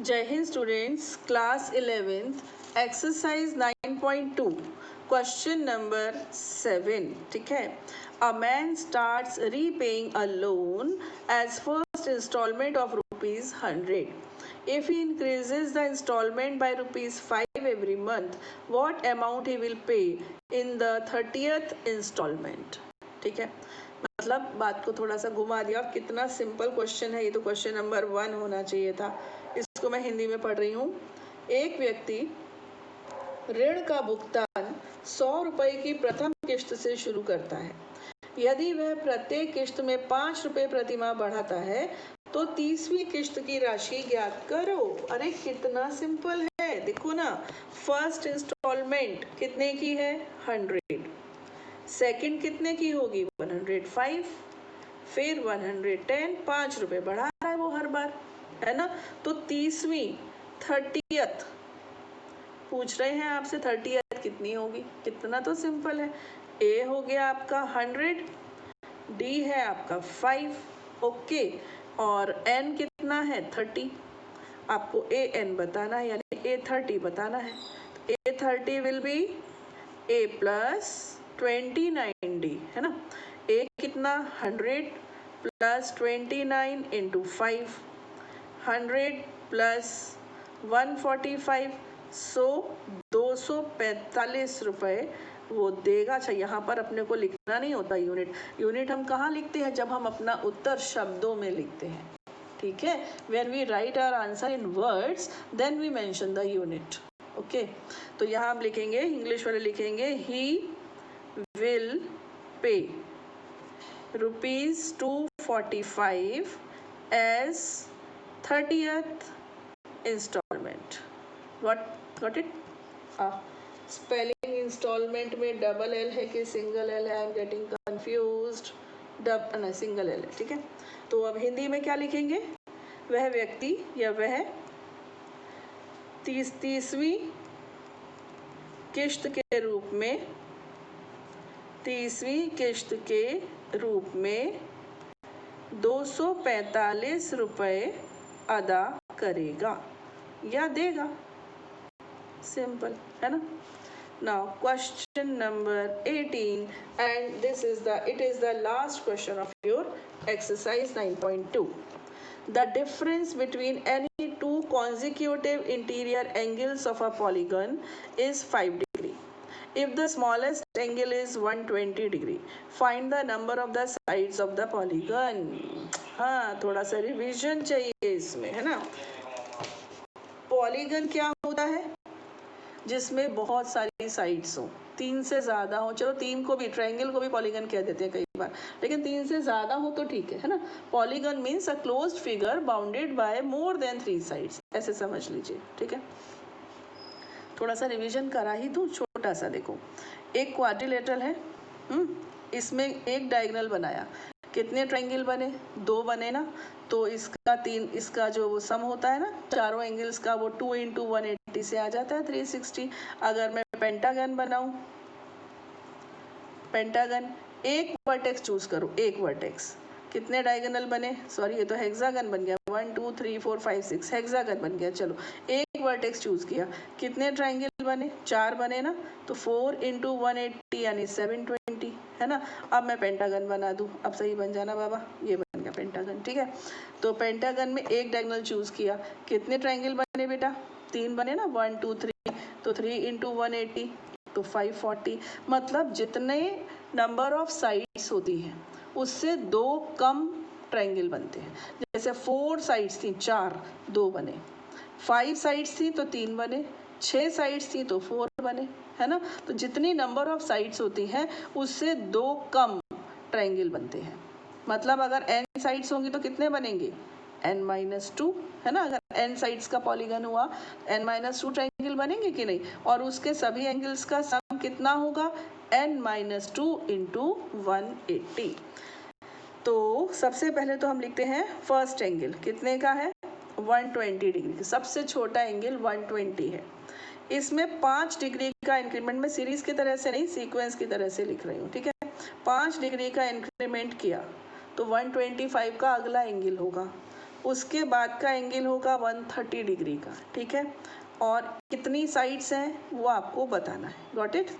जय हिंद students, class 11th exercise 9.2 question number 7। ठीक है। A man starts repaying a loan as first instalment of ₹100। If he increases the installment by ₹5 every month, what amount he will pay in the 30th installment? ठीक है, मतलब बात को थोड़ा सा घुमा दिया। कितना सिंपल क्वेश्चन है ये, तो क्वेश्चन नंबर 1 होना चाहिए था। इसको मैं हिंदी में पढ़ रही हूँ। एक व्यक्ति ऋण का भुगतान 100 रुपए की प्रथम किश्त से शुरू करता है। यदि वह प्रत्येक किश्त में 5 रुपए प्रतिमाह बढ़ाता है तो 30वीं किश्त की राशि ज्ञात करो। अरे कितना सिंपल है, देखो ना। फर्स्ट इंस्टॉलमेंट कितने की है? 100। सेकंड कितने की होगी? 105। फिर 110, 5 रुपए बढ़ा रहा है वो हर बार, है ना। तो 30वीं 30th पूछ रहे हैं आपसे, 30th कितनी होगी? कितना तो सिंपल है। ए हो गया आपका 100, डी है आपका 5, ओके, और एन कितना है? 30। आपको ए एन बताना है, यानी ए 30 बताना है। ए 30 will be A plus 29D, है ना। ए कितना? 100 प्लस 29 इंटू 5, 100 प्लस 145, 245 रुपए वो देगा। अच्छा, यहाँ पर अपने को लिखना नहीं होता यूनिट। यूनिट हम कहाँ लिखते हैं? जब हम अपना उत्तर शब्दों में लिखते हैं, ठीक है। When we write our answer in words then we mention the unit, okay. तो यहाँ हम लिखेंगे, इंग्लिश वाले लिखेंगे, he will pay ₹245 as 30th installment. Got it? Spelling instalment में डबल एल है कि सिंगल एल है? I am getting confused. Single L है, ठीक है। तो अब हिंदी में क्या लिखेंगे? वह व्यक्ति या वह 30वीं किश्त के रूप में 30वीं किश्त के रूप में 245 रुपए अदा करेगा या देगा। सिंपल है ना। Now question number 18, and it is the last question of your exercise 9.2. The difference between any two consecutive interior angles of a polygon is 5 degree. If the smallest angle is 120 degree, find the number of the sides of the polygon. हाँ, थोड़ा सा revision चाहिए इसमें, है ना। Polygon क्या होता है? जिसमें बहुत सारी साइड्स हो, 3 से ज़्यादा हो। चलो 3 को भी, ट्रायंगल को भी पॉलीगन कह देते हैं कई बार, लेकिन 3 से ज़्यादा हो तो ठीक है ना। Polygon means a closed figure bounded by more than 3 sides, ऐसे समझ लीजिए, ठीक है। थोड़ा सा रिवीजन करा ही दूँ, छोटा सा। देखो, एक क्वाड्रिलेटरल है, इसमें एक डायगोनल बनाया। कितने ट्रायंगल बने? 2 बने ना। तो इसका 3, इसका जो सम होता है ना चारों एंगल्स का, वो 2 × 180 से आ जाता है 360। अगर मैं पेंटागन बनाऊं, पेंटागन, एक वर्टेक्स चूज करो, एक वर्टेक्स, कितने डायगोनल बने? सॉरी, ये तो हेक्सागन बन गया। 1 2 3 4 5 6 हेक्सागन बन गया। चलो, एक वर्टेक्स चूज किया, कितने ट्रायंगल बने? 4 बने ना। तो 4 × 180 यानी 720, है ना। अब मैं पेंटागन बना दूं, अब सही बन जाना बाबा, ये बन गया पेंटागन, ठीक है। तो पेंटागन में एक डायगोनल चूज किया, कितने ट्रायंगल बने बेटा? 3 बने ना, 1 2 3, तो 3 × 180 तो 540। मतलब जितने नंबर ऑफ साइड्स होती हैं उससे 2 कम ट्रायंगल बनते हैं। जैसे 4 साइड्स थी, 4, 2 बने। 5 साइड्स थी तो 3 बने। 6 साइड्स थी तो 4 बने, है ना। तो जितनी नंबर ऑफ साइड्स होती हैं उससे 2 कम ट्रायंगल बनते हैं। मतलब अगर n साइड्स होंगी तो कितने बनेंगे? n-2, है ना। अगर n साइड्स का पॉलीगन हुआ, n-2 ट्रायंगल बनेंगे कि नहीं? और उसके सभी एंगल्स का सम कितना होगा? n-2 × 180। तो सबसे पहले तो हम लिखते हैं फर्स्ट एंगल, कितने का है? 120 डिग्री। सबसे छोटा एंगल 120 है। इसमें 5 डिग्री का इंक्रीमेंट, मैं सीरीज की तरह से नहीं, सीक्वेंस की तरह से लिख रही हूँ, ठीक है। 5 डिग्री का इंक्रीमेंट किया तो 125 का अगला एंगल होगा। उसके बाद का एंगल होगा 130 डिग्री का, ठीक है। और कितनी साइड्स हैं वो आपको बताना है, गॉट इट।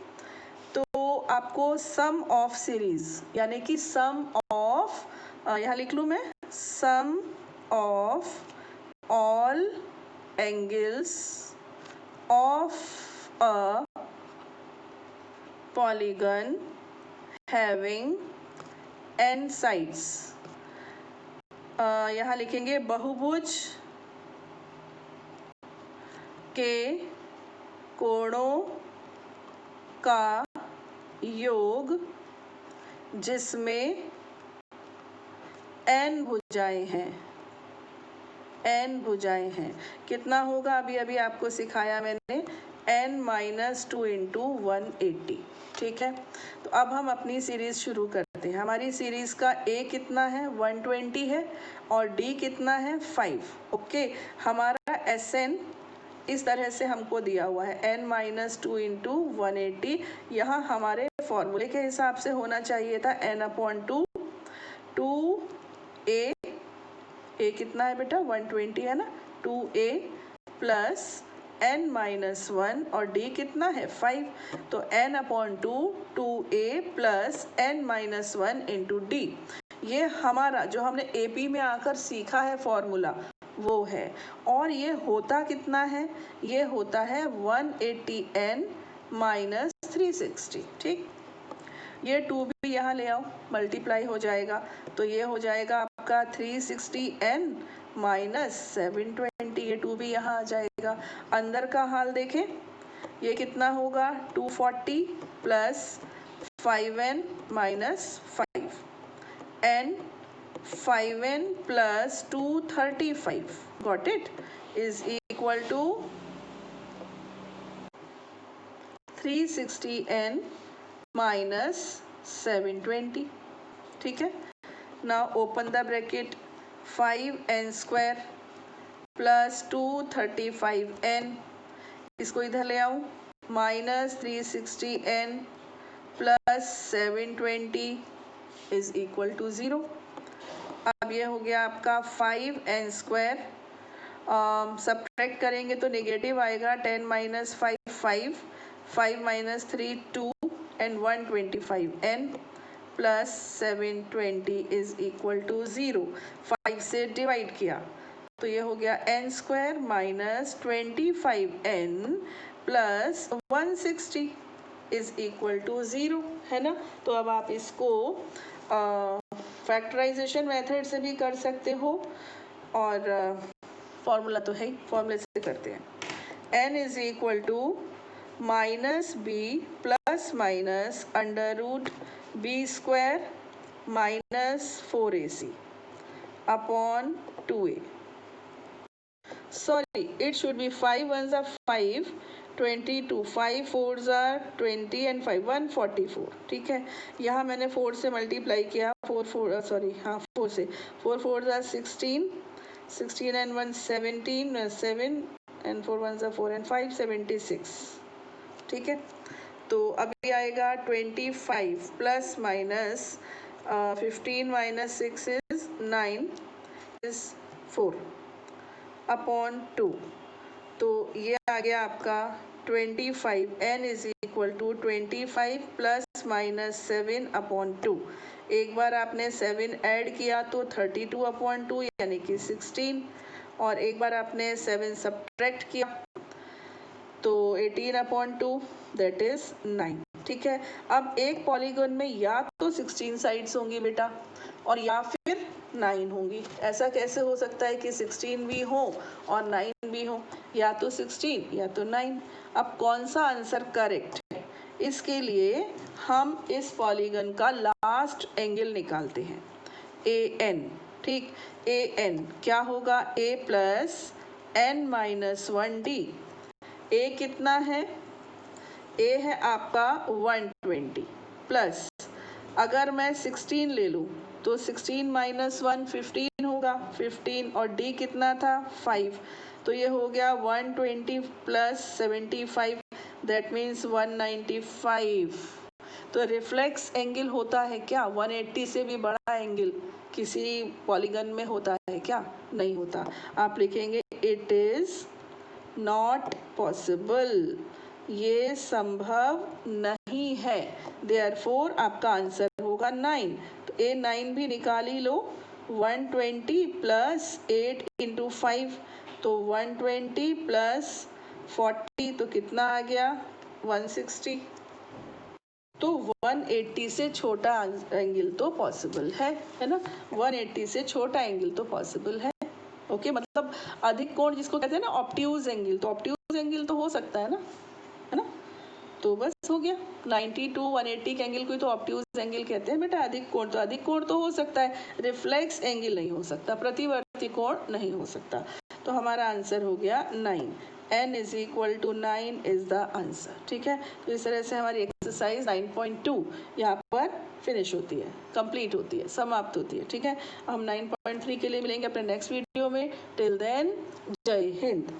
तो आपको सम ऑफ सीरीज यानी कि सम ऑफ, यहाँ लिख लूँ मैं, sum of all angles of a polygon having n sides, यहाँ लिखेंगे बहुभुज के कोणों का योग जिसमें n भुजाएं हैं, n भुजाएं हैं। कितना होगा, अभी अभी आपको सिखाया मैंने, n माइनस 2 इंटू 180, ठीक है। तो अब हम अपनी सीरीज शुरू करते हैं। हमारी सीरीज का a कितना है, 120 है, और d कितना है, 5। ओके, हमारा Sn इस तरह से हमको दिया हुआ है, n माइनस 2 इंटू 180। यहाँ हमारे फॉर्मूले के हिसाब से होना चाहिए था n/2 2a, a कितना है बेटा, 120 है ना, 2a प्लस n माइनस 1, और d कितना है, 5। तो n/2 2a plus n minus 1 into d, ये हमारा जो हमने AP में आकर सीखा है फॉर्मूला वो है। और ये होता कितना है, ये होता है 180n माइनस 360, ठीक। ये 2 भी यहाँ ले आओ, मल्टीप्लाई हो जाएगा, तो ये हो जाएगा आपका 360n माइनस 720, ये 2 भी यहाँ आ जाएगा। अंदर का हाल देखें, ये कितना होगा, 240 plus 5n minus 5, n 5n प्लस 235, got it, is equal to 360n minus 720, ठीक है। Now open the bracket, 5n square plus 235n, इसको इधर ले आऊँ, minus 360n plus 720 is equal to 0। अब ये हो गया आपका 5n स्क्वायर, सब्ट्रैक्ट करेंगे तो नेगेटिव आएगा, 10 minus 5 5, 5 minus 3 2 and 125n plus 720 is equal to 0। 5 से डिवाइड किया तो ये हो गया n square minus 25n plus 160 is equal to 0, है ना। तो अब आप इसको फैक्टराइजेशन मेथड से भी कर सकते हो, और फॉर्मूला तो है ही, फॉर्मूले से करते हैं। n is equal to minus B plus minus under root B square minus 4ac upon 2a। Sorry, it should be 5 ones are 5, 22, 5 fours are 20 and 5 144, ठीक है। यहाँ मैंने 4 से मल्टीप्लाई किया, 4 4 सॉरी हाँ 4 से, 4 fours are 16, 16 and 1 17, 7 and 4 ones are 4 and 5 76, ठीक है। तो अभी आएगा 25 plus minus 15 minus 6 is 9 is 4 upon 2, तो ये आ गया आपका 25, n is equal to 25 plus minus 7 upon 2। एक बार आपने 7 ऐड किया तो 32 अपॉन 2 यानी कि 16, और एक बार आपने 7 सब्ट्रैक्ट किया तो 18 अपॉन 2 दैट इज 9, ठीक है। अब एक पॉलीगन में या तो 16 साइड्स होंगी बेटा, और या फिर 9 होंगी। ऐसा कैसे हो सकता है कि 16 भी हो और 9 भी हो, या तो 16 या तो 9। अब कौन सा आंसर करेक्ट है, इसके लिए हम इस पॉलीगन का लास्ट एंगल निकालते हैं, AN, ठीक। AN क्या होगा, A plus n minus 1d। A कितना है, A है आपका 120 प्लस, अगर मैं 16 ले लूँ तो 16 माइनस 1 15 होगा, 15, और D कितना था 5, तो ये हो गया 120 प्लस 75 दैट मीन्स 195। तो रिफ्लेक्स एंगल होता है क्या, 180 से भी बड़ा एंगल किसी पॉलीगन में होता है क्या? नहीं होता। आप लिखेंगे इट इज़ नॉट पॉसिबल, ये संभव नहीं है। देयरफॉर आपका आंसर होगा 9। तो ए 9 भी निकाल ही लो। 120 प्लस 8 इंटू 5, तो 120 प्लस 40 तो कितना आ गया? 160। तो 180 से छोटा एंगल तो पॉसिबल है ना? 180 से छोटा एंगल तो पॉसिबल है। ओके, मतलब अधिक कोण जिसको कहते हैं ना ऑब्ट्यूज एंगल, तो ऑब्ट्यूज एंगल तो हो सकता है ना? तो बस हो गया। 90 टू 180 के एंगल को तो ऑब्ट्यूज एंगल कहते हैं बेटा। अधिक कोण तो हो सकता है, रिफ्लेक्स एंगल नहीं हो सकता, प्रतिवर्ती कोण नहीं हो सकता। तो हमारा आंसर हो गया 9। n is equal to 9 is the answer. ठीक है, तो इस तरह से हमारी एक्सरसाइज 9.2 यहाँ पर फिनिश होती है, कंप्लीट होती है, समाप्त होती है। ठीक है, हम 9.3 के लिए मिलेंगे अपने नेक्स्ट वीडियो में। टिल देन, जय हिंद।